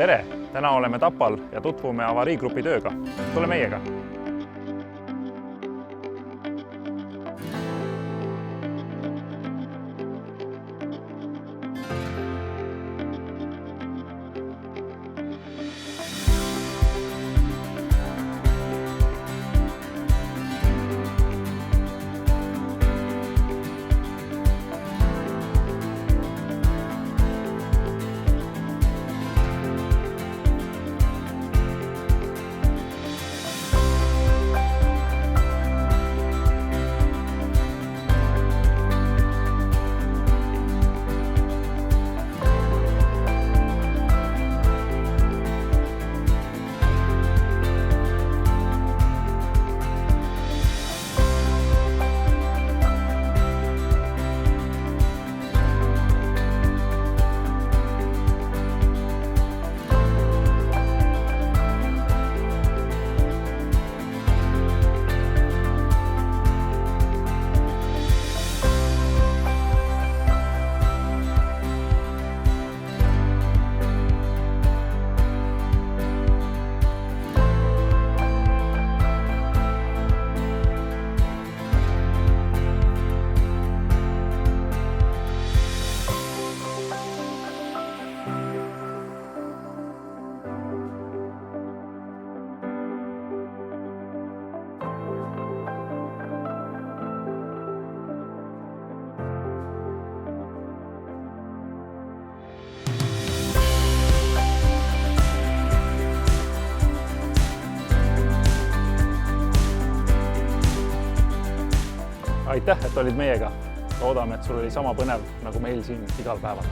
Tere! Täna oleme Tapal ja tutvume avariigrupi tööga. Tule meiega! Aitäh, et olid meiega. Loodame, et sul oli sama põnev nagu meil siin igal päeval.